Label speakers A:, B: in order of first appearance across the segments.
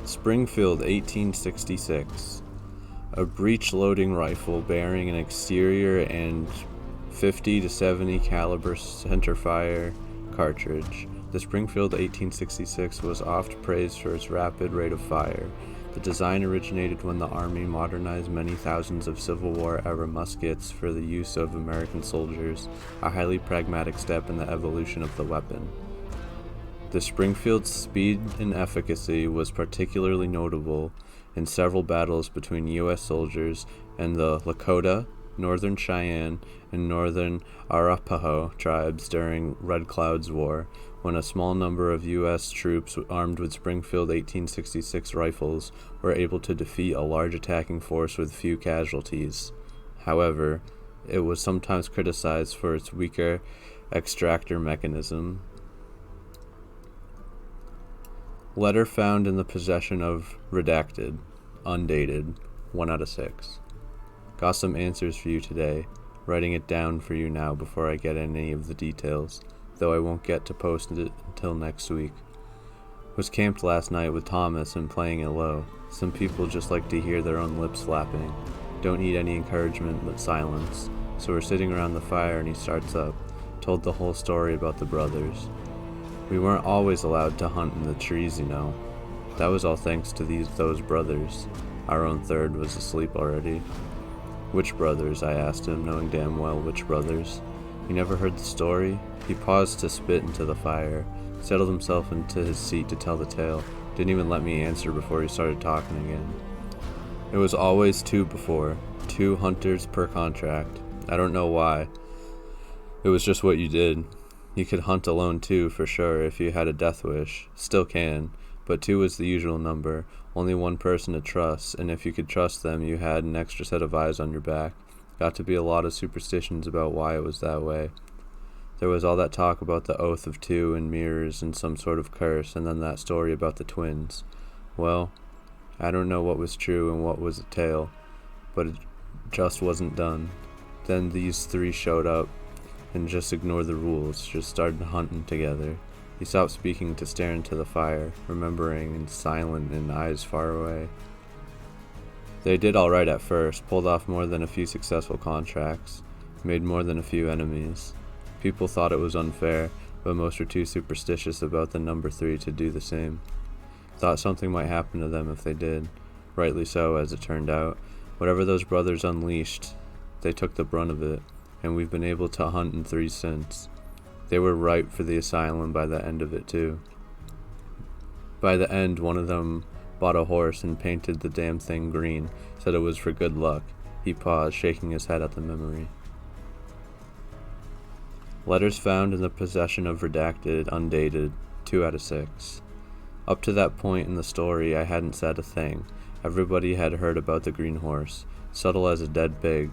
A: Springfield, 1866. A breech-loading rifle bearing an exterior and 50 to 70 caliber centerfire cartridge. The Springfield 1866 was oft praised for its rapid rate of fire. The design originated when the Army modernized many thousands of Civil War-era muskets for the use of American soldiers, a highly pragmatic step in the evolution of the weapon. The Springfield's speed and efficacy was particularly notable in several battles between U.S. soldiers and the Lakota, Northern Cheyenne, and Northern Arapaho tribes during Red Cloud's War, when a small number of U.S. troops armed with Springfield 1866 rifles were able to defeat a large attacking force with few casualties. However, it was sometimes criticized for its weaker extractor mechanism. Letter found in the possession of redacted, undated, 1 out of 6. Got some answers for you today, writing it down for you now before I get any of the details, though I won't get to post it until next week. Was camped last night with Thomas and playing it low. Some people just like to hear their own lips flapping. Don't need any encouragement but silence. So we're sitting around the fire and he starts up. Told the whole story about the brothers. We weren't always allowed to hunt in the trees, you know. That was all thanks to those brothers. Our own third was asleep already. Which brothers? I asked him, knowing damn well which brothers. You never heard the story? He paused to spit into the fire, settled himself into his seat to tell the tale. Didn't even let me answer before he started talking again. It was always 2 before. 2 hunters per contract. I don't know why. It was just what you did. You could hunt alone too, for sure, if you had a death wish. Still can, but 2 was the usual number. Only one person to trust, and if you could trust them, you had an extra set of eyes on your back. Got to be a lot of superstitions about why it was that way. There was all that talk about the oath of 2 and mirrors and some sort of curse, and then that story about the twins. Well, I don't know what was true and what was a tale, but it just wasn't done. Then these 3 showed up and just ignored the rules, just started hunting together. He stopped speaking to stare into the fire, remembering and silent and eyes far away. They did all right at first, pulled off more than a few successful contracts, made more than a few enemies. People thought it was unfair, but most were too superstitious about the number 3 to do the same. Thought something might happen to them if they did. Rightly so, as it turned out. Whatever those brothers unleashed, they took the brunt of it, and we've been able to hunt in 3 since. They were ripe for the asylum by the end of it, too. By the end, one of them bought a horse and painted the damn thing green, said it was for good luck. He paused, shaking his head at the memory. Letters found in the possession of redacted, undated, 2 out of 6. Up to that point in the story, I hadn't said a thing. Everybody had heard about the green horse, subtle as a dead pig.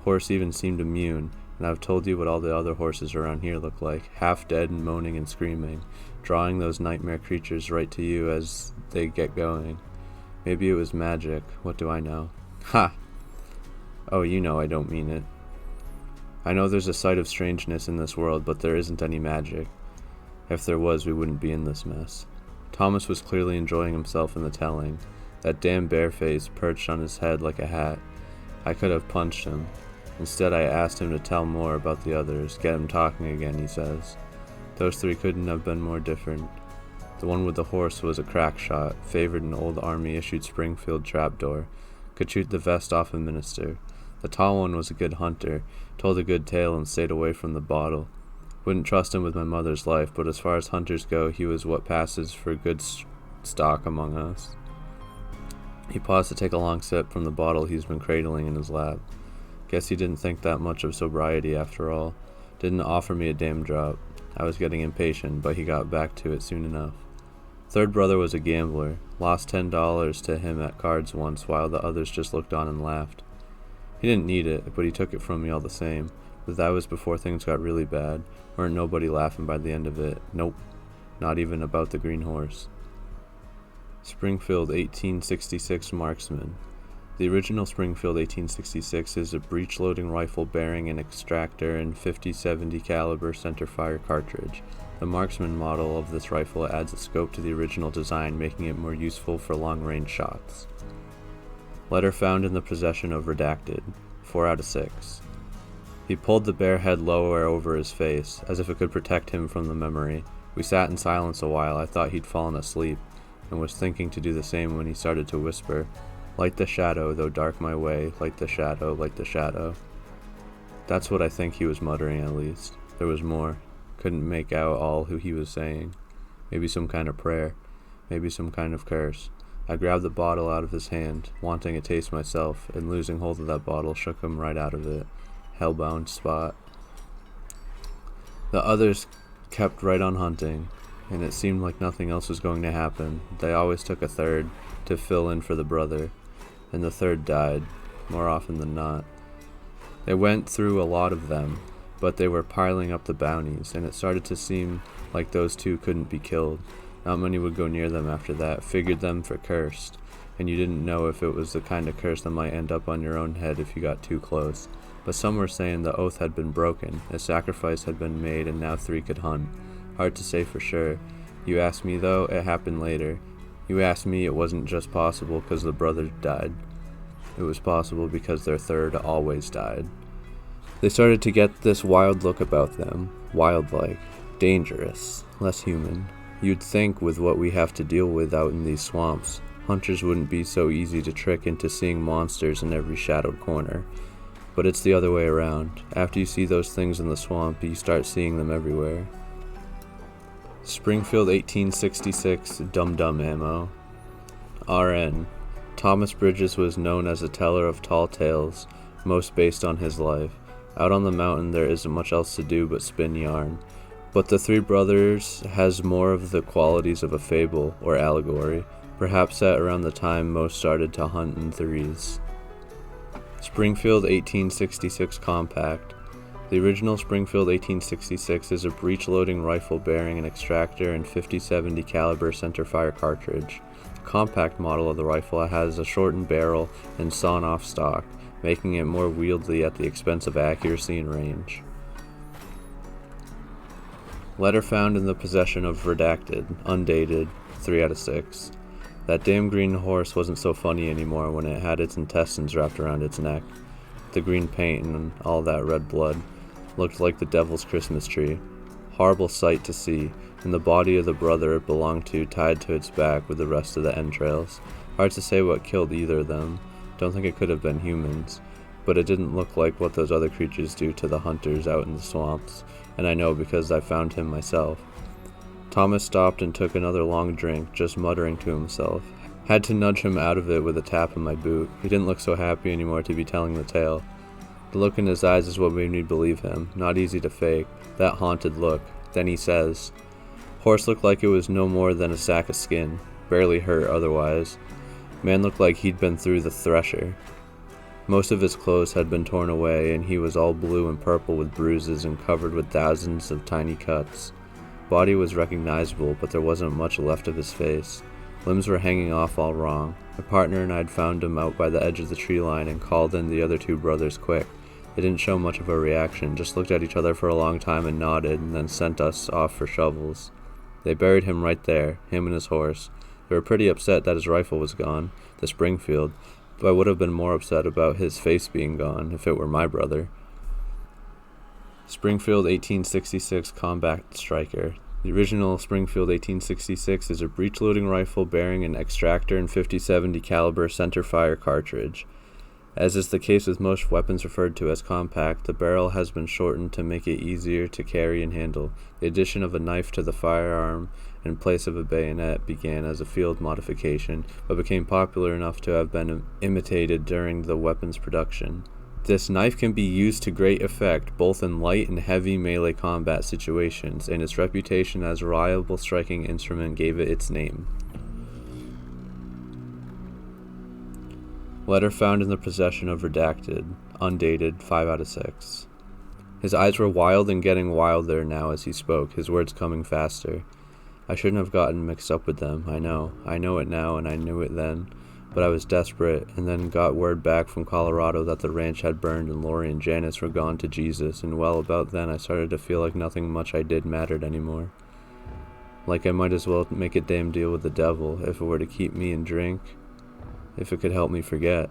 A: Horse even seemed immune, and I've told you what all the other horses around here look like, half dead and moaning and screaming, drawing those nightmare creatures right to you as they get going. Maybe it was magic, what do I know? Ha! Oh, you know I don't mean it. I know there's a sight of strangeness in this world, but there isn't any magic. If there was, we wouldn't be in this mess. Thomas was clearly enjoying himself in the telling. That damn bear face perched on his head like a hat. I could have punched him. Instead, I asked him to tell more about the others, get him talking again, he says. Those 3 couldn't have been more different. The one with the horse was a crack shot, favored an old Army-issued Springfield trapdoor. Could shoot the vest off a minister. The tall one was a good hunter, told a good tale and stayed away from the bottle. Wouldn't trust him with my mother's life, but as far as hunters go, he was what passes for good stock among us. He paused to take a long sip from the bottle he's been cradling in his lap. Guess he didn't think that much of sobriety after all. Didn't offer me a damn drop. I was getting impatient, but he got back to it soon enough. Third brother was a gambler. Lost $10 to him at cards once, while the others just looked on and laughed. He didn't need it, but he took it from me all the same. But that was before things got really bad. Weren't nobody laughing by the end of it. Nope. Not even about the green horse. Springfield 1866 Marksman. The original Springfield 1866 is a breech-loading rifle bearing an extractor and 50-70 caliber centerfire cartridge. The marksman model of this rifle adds a scope to the original design, making it more useful for long-range shots. Letter found in the possession of Redacted, 4 out of 6. He pulled the bare head lower over his face, as if it could protect him from the memory. We sat in silence a while. I thought he'd fallen asleep, and was thinking to do the same when he started to whisper, "Light the shadow, though dark my way, light the shadow, light the shadow." That's what I think he was muttering, at least. There was more. Couldn't make out all who he was saying. Maybe some kind of prayer. Maybe some kind of curse. I grabbed the bottle out of his hand, wanting a taste myself, and losing hold of that bottle shook him right out of it. Hellbound spot. The others kept right on hunting, and it seemed like nothing else was going to happen. They always took a third to fill in for the brother, and the third died, more often than not. They went through a lot of them, but they were piling up the bounties, and it started to seem like those two couldn't be killed. Not many would go near them after that, figured them for cursed, and you didn't know if it was the kind of curse that might end up on your own head if you got too close. But some were saying the oath had been broken, a sacrifice had been made, and now 3 could hunt. Hard to say for sure. You ask me though, it happened later. You ask me, it wasn't just possible because the brother died. It was possible because their third always died. They started to get this wild look about them, wild-like, dangerous, less human. You'd think with what we have to deal with out in these swamps, hunters wouldn't be so easy to trick into seeing monsters in every shadowed corner. But it's the other way around. After you see those things in the swamp, you start seeing them everywhere. Springfield 1866 Dum-Dum Ammo. RN. Thomas Bridges was known as a teller of tall tales, most based on his life. Out on the mountain there isn't much else to do but spin yarn. But the 3 brothers has more of the qualities of a fable or allegory, perhaps set around the time most started to hunt in threes. Springfield 1866 Compact. The original Springfield 1866 is a breech-loading rifle bearing an extractor and 50-70 caliber centerfire cartridge. The compact model of the rifle has a shortened barrel and sawn-off stock, making it more wieldy at the expense of accuracy and range. Letter found in the possession of Redacted, undated, 3 out of 6. That damn green horse wasn't so funny anymore when it had its intestines wrapped around its neck. The green paint and all that red blood looked like the devil's Christmas tree. Horrible sight to see, and the body of the brother it belonged to tied to its back with the rest of the entrails. Hard to say what killed either of them. Don't think it could have been humans, but it didn't look like what those other creatures do to the hunters out in the swamps, and I know because I found him myself. Thomas stopped and took another long drink, just muttering to himself. Had to nudge him out of it with a tap of my boot. He didn't look so happy anymore to be telling the tale. The look in his eyes is what made me believe him. Not easy to fake. That haunted look. Then he says, "Horse looked like it was no more than a sack of skin. Barely hurt otherwise. Man looked like he'd been through the thresher. Most of his clothes had been torn away, and he was all blue and purple with bruises and covered with thousands of tiny cuts. Body was recognizable, but there wasn't much left of his face. Limbs were hanging off all wrong. My partner and I had found him out by the edge of the tree line and called in the other 2 brothers quick. They didn't show much of a reaction, just looked at each other for a long time and nodded, and then sent us off for shovels. They buried him right there, him and his horse. They were pretty upset that his rifle was gone, the Springfield, but I would have been more upset about his face being gone if it were my brother." Springfield 1866 Combat Striker. The original Springfield 1866 is a breech-loading rifle bearing an extractor and 50-70 caliber centerfire cartridge. As is the case with most weapons referred to as compact, the barrel has been shortened to make it easier to carry and handle. The addition of a knife to the firearm in place of a bayonet began as a field modification, but became popular enough to have been imitated during the weapon's production. This knife can be used to great effect both in light and heavy melee combat situations, and its reputation as a reliable striking instrument gave it its name. Letter found in the possession of Redacted, undated, 5 out of 6. His eyes were wild and getting wilder now as he spoke, his words coming faster. I shouldn't have gotten mixed up with them, I know it now and I knew it then, but I was desperate, and then got word back from Colorado that the ranch had burned and Lori and Janice were gone to Jesus, and well, about then I started to feel like nothing much I did mattered anymore. Like I might as well make a damn deal with the devil if it were to keep me in drink, if it could help me forget.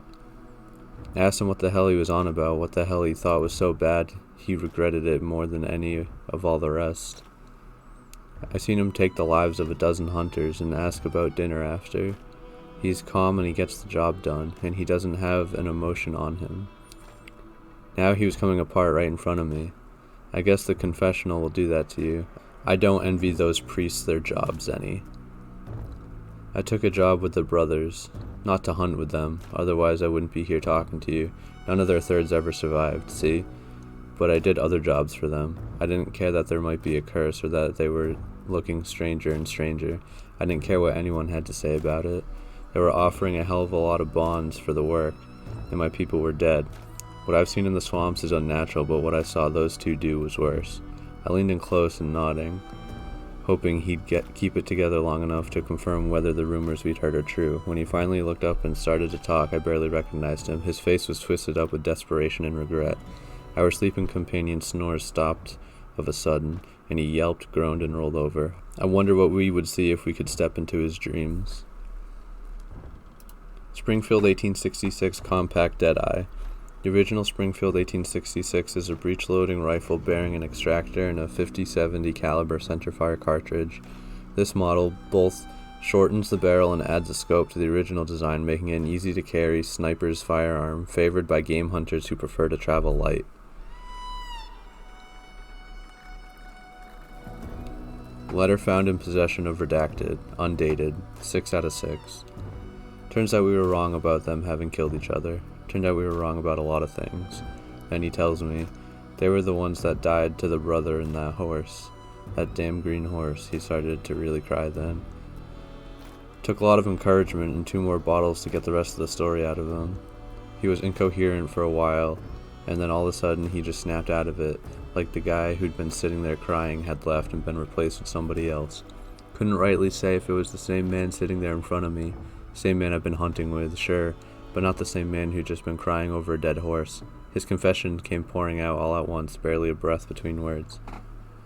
A: I asked him what the hell he was on about, what the hell he thought was so bad he regretted it more than any of all the rest. I seen him take the lives of a dozen hunters and ask about dinner after. He's calm and he gets the job done, and he doesn't have an emotion on him. Now he was coming apart right in front of me. I guess the confessional will do that to you. I don't envy those priests their jobs any. I took a job with the brothers, not to hunt with them, otherwise I wouldn't be here talking to you. None of their thirds ever survived, see? But I did other jobs for them. I didn't care that there might be a curse or that they were looking stranger and stranger. I didn't care what anyone had to say about it. They were offering a hell of a lot of bonds for the work, and my people were dead. What I've seen in the swamps is unnatural, but what I saw those two do was worse. I leaned in close and nodding, hoping he'd keep it together long enough to confirm whether the rumors we'd heard are true. When he finally looked up and started to talk, I barely recognized him. His face was twisted up with desperation and regret. Our sleeping companion's snores stopped of a sudden, and he yelped, groaned, and rolled over. I wonder what we would see if we could step into his dreams. Springfield 1866 Compact Deadeye. The original Springfield 1866 is a breech-loading rifle bearing an extractor and a 50-70 caliber centerfire cartridge. This model both shortens the barrel and adds a scope to the original design, making it an easy-to-carry sniper's firearm, favored by game hunters who prefer to travel light. Letter found in possession of redacted, undated, 6 out of 6. Turns out we were wrong about them having killed each other. Turned out we were wrong about a lot of things. Then he tells me, they were the ones that died to the brother and that horse. That damn green horse. He started to really cry then. Took a lot of encouragement and 2 more bottles to get the rest of the story out of him. He was incoherent for a while, and then all of a sudden he just snapped out of it, like the guy who'd been sitting there crying had left and been replaced with somebody else. Couldn't rightly say if it was the same man sitting there in front of me. Same man I've been hunting with, sure, but not the same man who'd just been crying over a dead horse. His confession came pouring out all at once, barely a breath between words.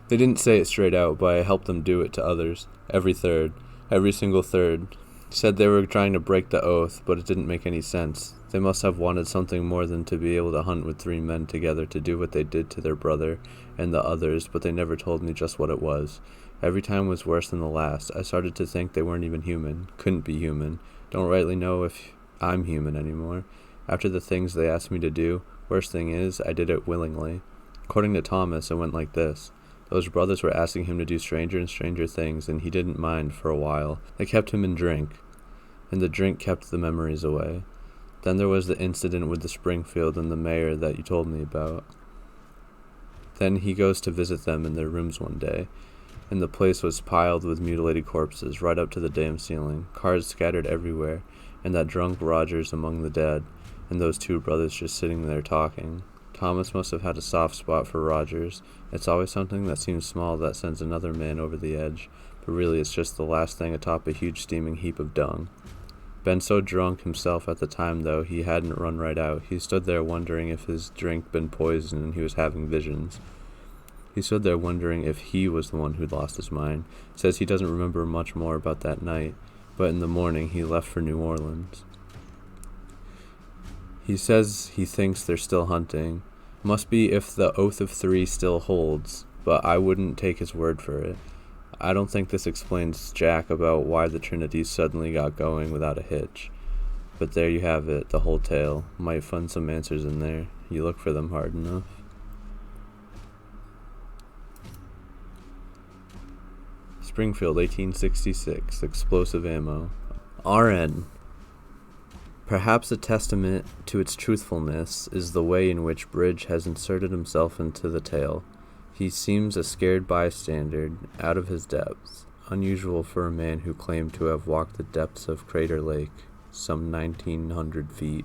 A: They didn't say it straight out, but I helped them do it to others. Every single third. Said they were trying to break the oath, but it didn't make any sense. They must have wanted something more than to be able to hunt with 3 men together to do what they did to their brother and the others, but they never told me just what it was. Every time was worse than the last. I started to think they weren't even human. Couldn't be human. Don't rightly know if I'm human anymore. After the things they asked me to do, worst thing is, I did it willingly. According to Thomas, it went like this. Those brothers were asking him to do stranger and stranger things, and he didn't mind for a while. They kept him in drink, and the drink kept the memories away. Then there was the incident with the Springfield and the mayor that you told me about. Then he goes to visit them in their rooms one day, and the place was piled with mutilated corpses right up to the damn ceiling, cards scattered everywhere, and that drunk Rogers among the dead, and those 2 brothers just sitting there talking. Thomas must have had a soft spot for Rogers. It's always something that seems small that sends another man over the edge, but really it's just the last thing atop a huge steaming heap of dung. Ben so drunk himself at the time, though, he hadn't run right out. He stood there wondering if his drink been poisoned and he was having visions. He stood there wondering if he was the one who'd lost his mind. Says he doesn't remember much more about that night, but in the morning he left for New Orleans. He says he thinks they're still hunting. Must be if the Oath of 3 still holds, but I wouldn't take his word for it. I don't think this explains jack about why the Trinity suddenly got going without a hitch. But there you have it, the whole tale. Might find some answers in there. You look for them hard enough. Springfield, 1866. Explosive ammo. RN. Perhaps a testament to its truthfulness is the way in which Bridge has inserted himself into the tale. He seems a scared bystander, out of his depths, unusual for a man who claimed to have walked the depths of Crater Lake, some 1,900 feet.